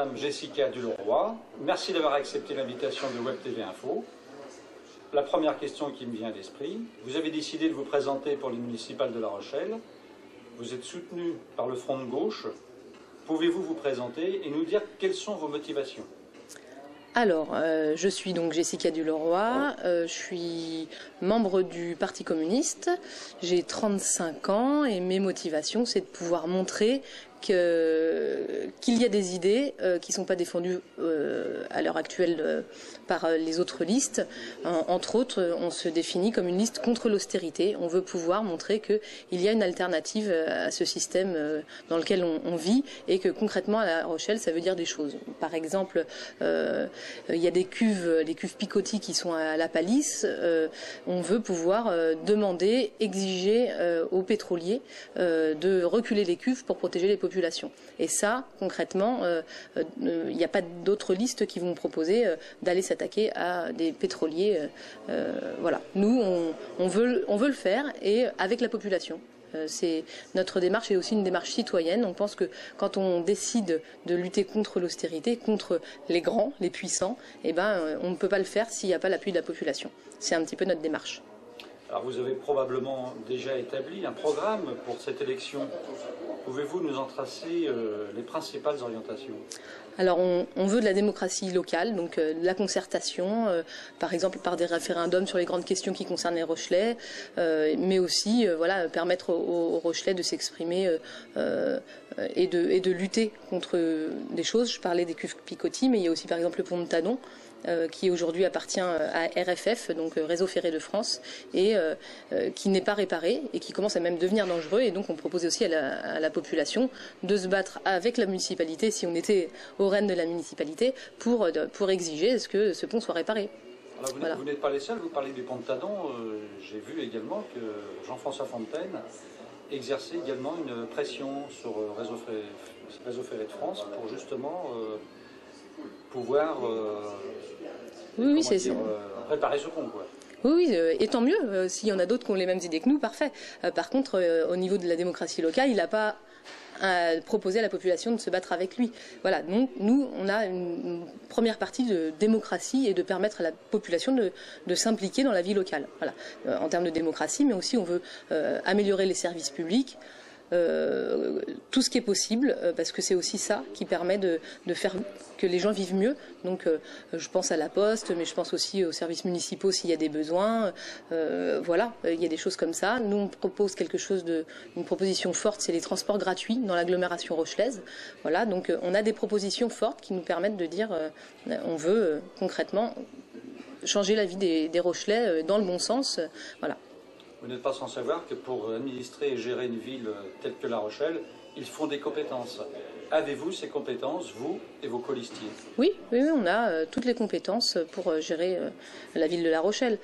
Madame Jessica Duleroy. Merci d'avoir accepté l'invitation de Web TV Info. La première question qui me vient à l'esprit, vous avez décidé de vous présenter pour les municipales de La Rochelle. Vous êtes soutenu par le Front de gauche. Pouvez-vous vous présenter et nous dire quelles sont vos motivations? Alors, je suis donc Jessica Duleroy, je suis membre du Parti communiste, j'ai 35 ans et mes motivations, c'est de pouvoir montrer qu'il y a des idées qui ne sont pas défendues à l'heure actuelle par les autres listes. Entre autres, on se définit comme une liste contre l'austérité. On veut pouvoir montrer qu'il y a une alternative à ce système dans lequel on vit et que concrètement à La Rochelle, ça veut dire des choses. Par exemple, il y a les cuves picotis qui sont à la palisse. On veut pouvoir demander, exiger aux pétroliers de reculer les cuves pour protéger les populations. Et ça, concrètement, il n'y a pas d'autres listes qui vont proposer d'aller s'attaquer à des pétroliers. Voilà. Nous, on veut le faire et avec la population. Notre démarche est aussi une démarche citoyenne. On pense que quand on décide de lutter contre l'austérité, contre les grands, les puissants, eh ben, on ne peut pas le faire s'il n'y a pas l'appui de la population. C'est un petit peu notre démarche. Alors vous avez probablement déjà établi un programme pour cette élection. Pouvez-vous nous en tracer les principales orientations? Alors on veut de la démocratie locale, donc de la concertation, par exemple par des référendums sur les grandes questions qui concernent les Rochelais, mais aussi voilà, permettre aux Rochelais de s'exprimer et de lutter contre des choses. Je parlais des cuves picotis, mais il y a aussi par exemple le pont de Tadon, qui aujourd'hui appartient à RFF, donc Réseau Ferré de France, et qui n'est pas réparé et qui commence à même devenir dangereux. Et donc on proposait aussi à la population de se battre avec la municipalité, si on était aux rênes de la municipalité, pour exiger que ce pont soit réparé. Alors vous n'êtes pas les seuls, vous parlez du pont de Tadon. J'ai vu également que Jean-François Fontaine exerçait également une pression sur Réseau Ferré de France pour justement pouvoir réparer ce pont, quoi. Oui, et tant mieux. S'il y en a d'autres qui ont les mêmes idées que nous, parfait. Par contre, au niveau de la démocratie locale, il n'a pas proposé à la population de se battre avec lui. Voilà, donc nous, on a une première partie de démocratie et de permettre à la population de s'impliquer dans la vie locale. Voilà, en termes de démocratie, mais aussi on veut améliorer les services publics. Tout ce qui est possible, parce que c'est aussi ça qui permet de faire que les gens vivent mieux. Donc je pense à la Poste, mais je pense aussi aux services municipaux s'il y a des besoins. Voilà, il y a des choses comme ça. Nous, on propose une proposition forte, c'est les transports gratuits dans l'agglomération rochelaise. Voilà, donc on a des propositions fortes qui nous permettent de dire on veut concrètement changer la vie des Rochelais dans le bon sens. Voilà. Vous n'êtes pas sans savoir que pour administrer et gérer une ville telle que La Rochelle, il faut des compétences. Avez-vous ces compétences, vous et vos colistiers? Oui, on a toutes les compétences pour gérer la ville de La Rochelle.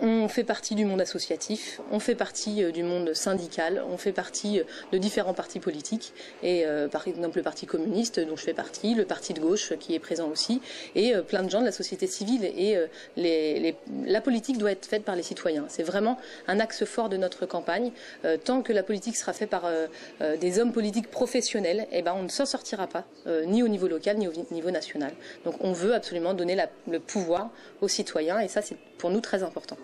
On fait partie du monde associatif, on fait partie du monde syndical, on fait partie de différents partis politiques, et par exemple le Parti communiste dont je fais partie, le Parti de gauche qui est présent aussi, et plein de gens de la société civile. Et la politique doit être faite par les citoyens. C'est vraiment un axe fort de notre campagne. Tant que la politique sera faite par des hommes politiques professionnels, eh ben, on ne s'en sortira pas, ni au niveau local, ni au niveau national. Donc on veut absolument donner le pouvoir aux citoyens, et ça c'est pour nous très important.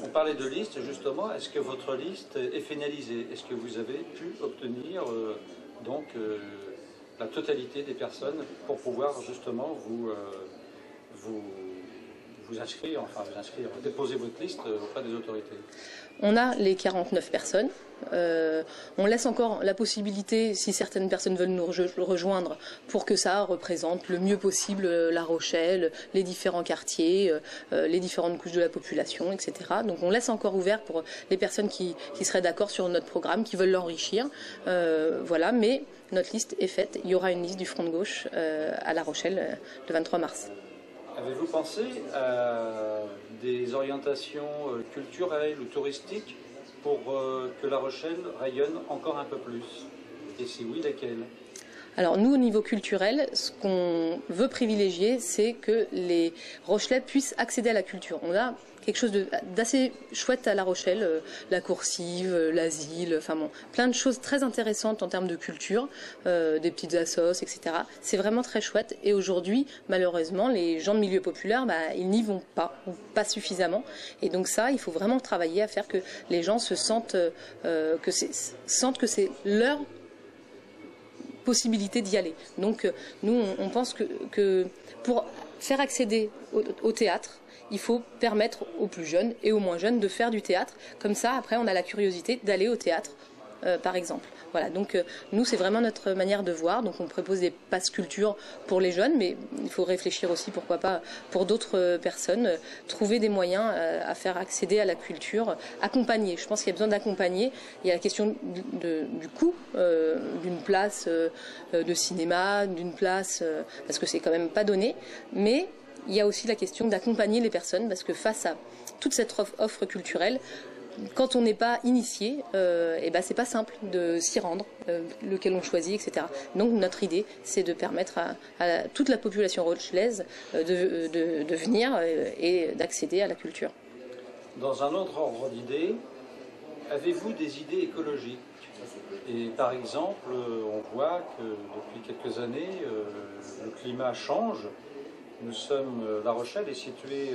On parlait de liste, justement. Est-ce que votre liste est finalisée? Est-ce que vous avez pu obtenir la totalité des personnes pour pouvoir justement vous inscrire, déposer votre liste auprès des autorités? On a les 49 personnes. On laisse encore la possibilité, si certaines personnes veulent nous rejoindre, pour que ça représente le mieux possible La Rochelle, les différents quartiers, les différentes couches de la population, etc. Donc on laisse encore ouvert pour les personnes qui seraient d'accord sur notre programme, qui veulent l'enrichir. Voilà, mais notre liste est faite. Il y aura une liste du Front de gauche à La Rochelle le 23 mars. Avez-vous pensé à des orientations culturelles ou touristiques pour que La Rochelle rayonne encore un peu plus? Et si oui, lesquelles? Alors nous, au niveau culturel, ce qu'on veut privilégier, c'est que les Rochelais puissent accéder à la culture. On a quelque chose d'assez chouette à La Rochelle, la coursive, l'asile, enfin bon, plein de choses très intéressantes en termes de culture, des petites assos, etc. C'est vraiment très chouette. Et aujourd'hui, malheureusement, les gens de milieu populaire, ils n'y vont pas, ou pas suffisamment. Et donc ça, il faut vraiment travailler à faire que les gens se sentent que c'est leur possibilité d'y aller. Donc nous, on pense que pour faire accéder au théâtre, il faut permettre aux plus jeunes et aux moins jeunes de faire du théâtre. Comme ça, après, on a la curiosité d'aller au théâtre, par exemple. Voilà, donc nous, c'est vraiment notre manière de voir. Donc on propose des passes culture pour les jeunes, mais il faut réfléchir aussi, pourquoi pas, pour d'autres personnes, trouver des moyens à faire accéder à la culture, accompagner. Je pense qu'il y a besoin d'accompagner. Il y a la question du coût d'une place de cinéma, d'une place, parce que c'est quand même pas donné, mais il y a aussi la question d'accompagner les personnes, parce que face à toute cette offre culturelle, quand on n'est pas initié, c'est pas simple de s'y rendre, lequel on choisit, etc. Donc notre idée, c'est de permettre à toute la population rochelaise de venir et d'accéder à la culture. Dans un autre ordre d'idées, avez-vous des idées écologiques? Et par exemple, on voit que depuis quelques années, le climat change. La Rochelle est située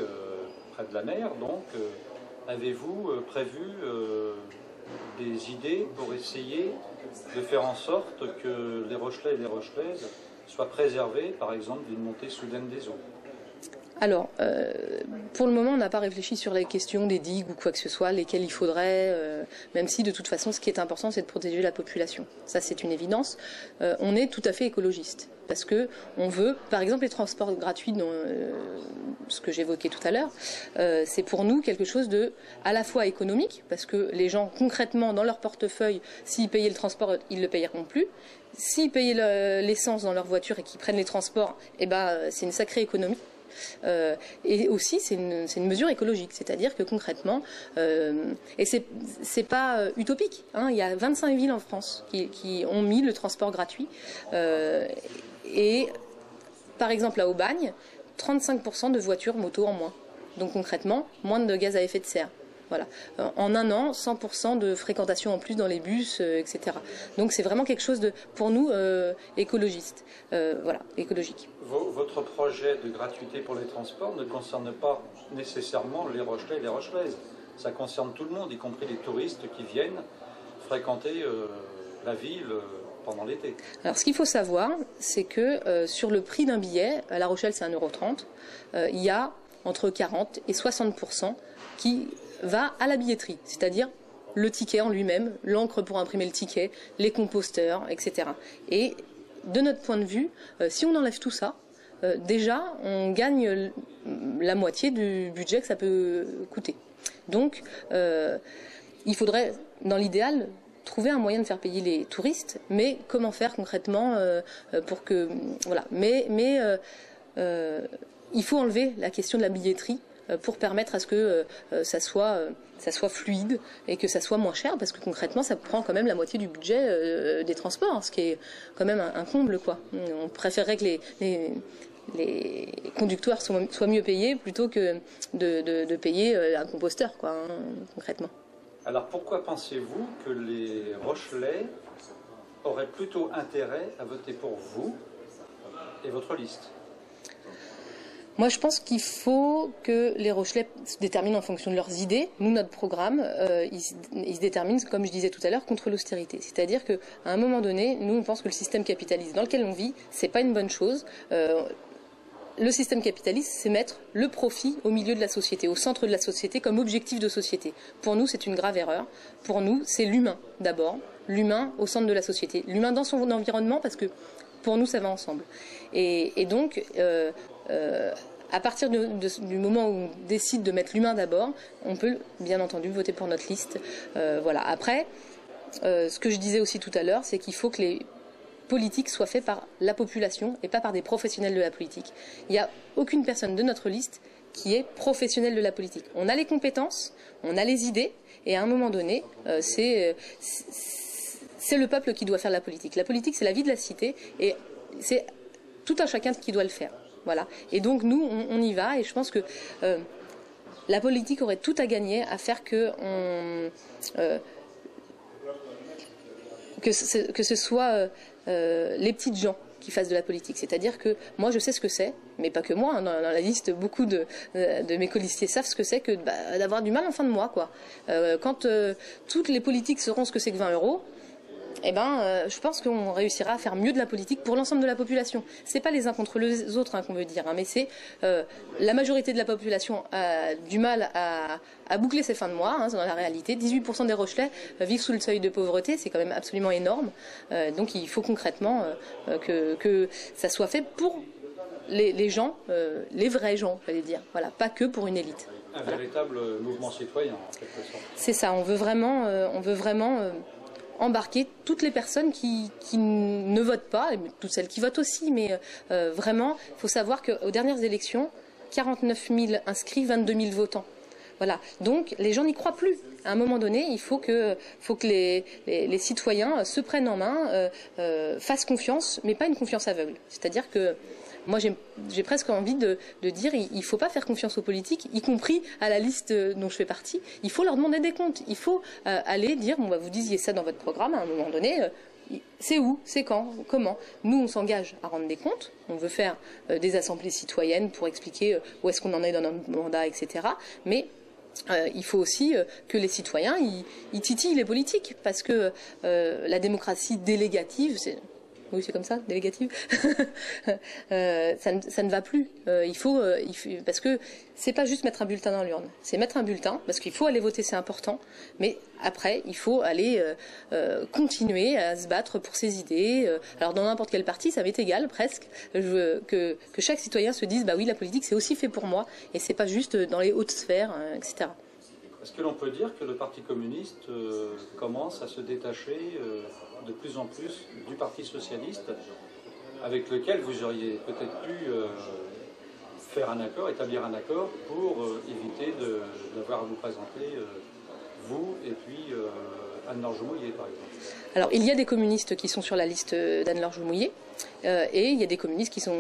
près de la mer, donc avez-vous prévu des idées pour essayer de faire en sorte que les Rochelais et les Rochelaises soient préservés, par exemple, d'une montée soudaine des eaux? Alors, pour le moment, on n'a pas réfléchi sur les questions des digues ou quoi que ce soit, lesquelles il faudrait, même si de toute façon, ce qui est important, c'est de protéger la population. Ça, c'est une évidence. On est tout à fait écologiste, parce que on veut, par exemple, les transports gratuits, ce que j'évoquais tout à l'heure, c'est pour nous quelque chose de à la fois économique, parce que les gens, concrètement, dans leur portefeuille, s'ils payaient le transport, ils ne le payeront plus. S'ils payaient l'essence dans leur voiture et qu'ils prennent les transports, c'est une sacrée économie. Et aussi c'est une mesure écologique, c'est-à-dire que concrètement, et c'est pas utopique, hein, il y a 25 villes en France qui ont mis le transport gratuit, et par exemple à Aubagne, 35% de voitures moto en moins, donc concrètement moins de gaz à effet de serre. Voilà. En un an, 100% de fréquentation en plus dans les bus, etc. Donc c'est vraiment quelque chose de, pour nous, écologiste. Écologique. Votre projet de gratuité pour les transports ne concerne pas nécessairement les Rochelais et les Rochelaises. Ça concerne tout le monde, y compris les touristes qui viennent fréquenter la ville pendant l'été. Alors ce qu'il faut savoir, c'est que sur le prix d'un billet, à La Rochelle c'est 1,30 €, il y a entre 40 et 60% qui va à la billetterie, c'est-à-dire le ticket en lui-même, l'encre pour imprimer le ticket, les composteurs, etc. Et de notre point de vue, si on enlève tout ça, déjà on gagne la moitié du budget que ça peut coûter. Donc il faudrait, dans l'idéal, trouver un moyen de faire payer les touristes, mais comment faire concrètement pour que... Voilà. Mais il faut enlever la question de la billetterie pour permettre à ce que ça soit fluide et que ça soit moins cher, parce que concrètement ça prend quand même la moitié du budget des transports, ce qui est quand même un comble, quoi. On préférerait que les conducteurs soient mieux payés plutôt que de payer un composteur, quoi, hein, concrètement. Alors pourquoi pensez-vous que les Rochelais auraient plutôt intérêt à voter pour vous et votre liste? Moi, je pense qu'il faut que les Rochelais se déterminent en fonction de leurs idées. Nous, notre programme, il se détermine, comme je disais tout à l'heure, contre l'austérité. C'est-à-dire qu'à un moment donné, nous, on pense que le système capitaliste dans lequel on vit, c'est pas une bonne chose. Le système capitaliste, c'est mettre le profit au milieu de la société, au centre de la société, comme objectif de société. Pour nous, c'est une grave erreur. Pour nous, c'est l'humain, d'abord. L'humain au centre de la société. L'humain dans son environnement, parce que pour nous, ça va ensemble. Et donc... à partir du moment où on décide de mettre l'humain d'abord, on peut bien entendu voter pour notre liste. Voilà. Après, ce que je disais aussi tout à l'heure, c'est qu'il faut que les politiques soient faits par la population et pas par des professionnels de la politique. Il n'y a aucune personne de notre liste qui est professionnelle de la politique. On a les compétences, on a les idées, et à un moment donné, c'est le peuple qui doit faire la politique. La politique, c'est la vie de la cité et c'est tout un chacun qui doit le faire. Voilà. Et donc nous, on y va et je pense que la politique aurait tout à gagner à faire que ce soit les petites gens qui fassent de la politique. C'est-à-dire que moi, je sais ce que c'est, mais pas que moi. Hein, dans la liste, beaucoup de mes colistiers savent ce que c'est que d'avoir du mal en fin de mois, quoi. Quand toutes les politiques sauront ce que c'est que 20 euros, eh ben, je pense qu'on réussira à faire mieux de la politique pour l'ensemble de la population. C'est pas les uns contre les autres qu'on veut dire, hein, mais c'est la majorité de la population a du mal à boucler ses fins de mois. Hein, dans la réalité, 18% des Rochelais vivent sous le seuil de pauvreté, c'est quand même absolument énorme. Donc il faut concrètement que ça soit fait pour les gens, les vrais gens, j'allais dire. Voilà, pas que pour une élite. Un véritable mouvement citoyen, en quelque sorte. C'est ça. On veut vraiment embarquer toutes les personnes qui ne votent pas, et toutes celles qui votent aussi, mais vraiment, il faut savoir qu'aux dernières élections, 49 000 inscrits, 22 000 votants. Voilà. Donc, les gens n'y croient plus. À un moment donné, il faut que les citoyens se prennent en main, fassent confiance, mais pas une confiance aveugle. C'est-à-dire que moi, j'ai presque envie de dire il ne faut pas faire confiance aux politiques, y compris à la liste dont je fais partie. Il faut leur demander des comptes. Il faut aller dire, bon, bah, vous disiez ça dans votre programme à un moment donné, c'est où, c'est quand, comment. Nous, on s'engage à rendre des comptes. On veut faire des assemblées citoyennes pour expliquer où est-ce qu'on en est dans notre mandat, etc. Mais il faut aussi que les citoyens ils titillent les politiques, parce que la démocratie délégative, oui, c'est comme ça, délégative. Ça ne va plus. Il faut, parce que c'est pas juste mettre un bulletin dans l'urne. C'est mettre un bulletin, parce qu'il faut aller voter, c'est important. Mais après, il faut aller continuer à se battre pour ses idées. Alors dans n'importe quel parti, ça m'est égal presque. Je veux que chaque citoyen se dise, bah oui, la politique, c'est aussi fait pour moi, et c'est pas juste dans les hautes sphères, etc. Est-ce que l'on peut dire que le Parti communiste commence à se détacher de plus en plus du Parti socialiste, avec lequel vous auriez peut-être pu faire un accord, établir un accord pour éviter d'avoir à vous présenter, vous et puis Anne-Laure Joumouillet, par exemple? Alors, il y a des communistes qui sont sur la liste d'Anne-Laure Joumouillet, et il y a des communistes qui sont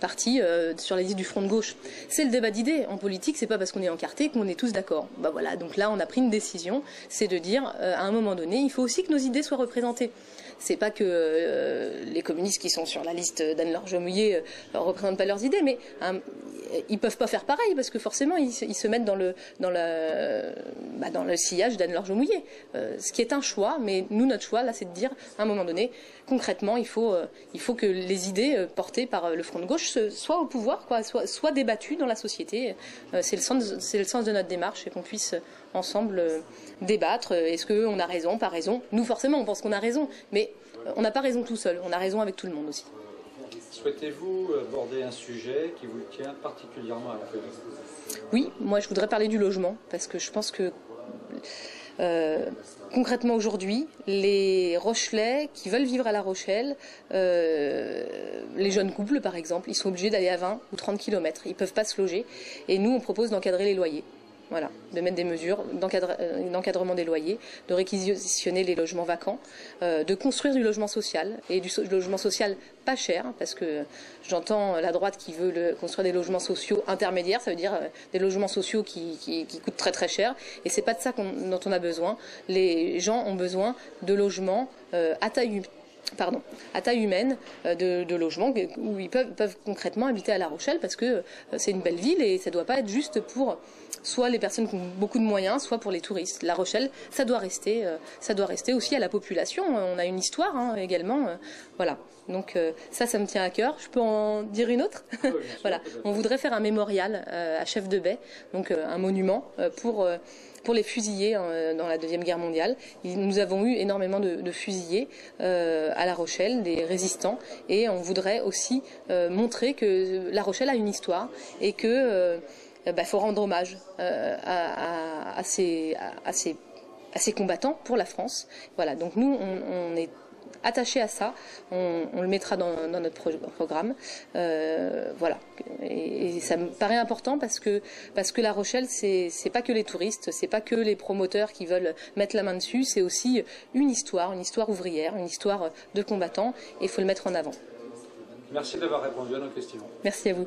partis sur la liste du Front de gauche. C'est le débat d'idées. En politique, c'est pas parce qu'on est encarté qu'on est tous d'accord. Bah voilà, donc là, on a pris une décision, c'est de dire, à un moment donné, il faut aussi que nos idées soient représentées. C'est pas que les communistes qui sont sur la liste d'Anne-Laure Joumouillet représentent pas leurs idées, mais ils peuvent pas faire pareil, parce que forcément ils se mettent dans le sillage d'Anne-Laure Joumouillet, ce qui est un choix. Mais nous, notre choix là, c'est de dire, à un moment donné, concrètement, il faut que les idées portées par le Front de gauche soient au pouvoir, quoi, soient débattues dans la société. C'est le sens de notre démarche, et qu'on puisse ensemble débattre. Est-ce qu'on a raison, pas raison? Nous, forcément, on pense qu'on a raison, mais on n'a pas raison tout seul, on a raison avec tout le monde aussi. Souhaitez-vous aborder un sujet qui vous tient particulièrement à cœur? Oui, moi je voudrais parler du logement, parce que je pense que concrètement aujourd'hui, les Rochelais qui veulent vivre à La Rochelle, les jeunes couples par exemple, ils sont obligés d'aller à 20 ou 30 km, ils ne peuvent pas se loger, et nous on propose d'encadrer les loyers. Voilà, de mettre des mesures d'encadrement des loyers, de réquisitionner les logements vacants, de construire du logement social, et du logement social pas cher, parce que j'entends la droite qui veut construire des logements sociaux intermédiaires, ça veut dire des logements sociaux qui coûtent très très cher, et c'est pas de ça dont on a besoin. Les gens ont besoin de logements à taille humaine, de logements où ils peuvent concrètement habiter à La Rochelle, parce que c'est une belle ville, et ça ne doit pas être juste pour soit les personnes qui ont beaucoup de moyens, soit pour les touristes. La Rochelle, ça doit rester aussi à la population. On a une histoire également. Voilà. Donc ça me tient à cœur. Je peux en dire une autre? Oui, voilà. On voudrait faire un mémorial à Chef de Baie, donc un monument pour les fusillés dans la Deuxième Guerre mondiale. Nous avons eu énormément de fusillés à La Rochelle, des résistants, et on voudrait aussi montrer que La Rochelle a une histoire, et que faut rendre hommage à ces combattants pour la France. Voilà, donc nous, attachés à ça. On le mettra dans notre programme. Voilà. Et ça me paraît important parce que La Rochelle, c'est pas que les touristes, c'est pas que les promoteurs qui veulent mettre la main dessus, c'est aussi une histoire ouvrière, une histoire de combattants, et il faut le mettre en avant. Merci d'avoir répondu à nos questions. Merci à vous.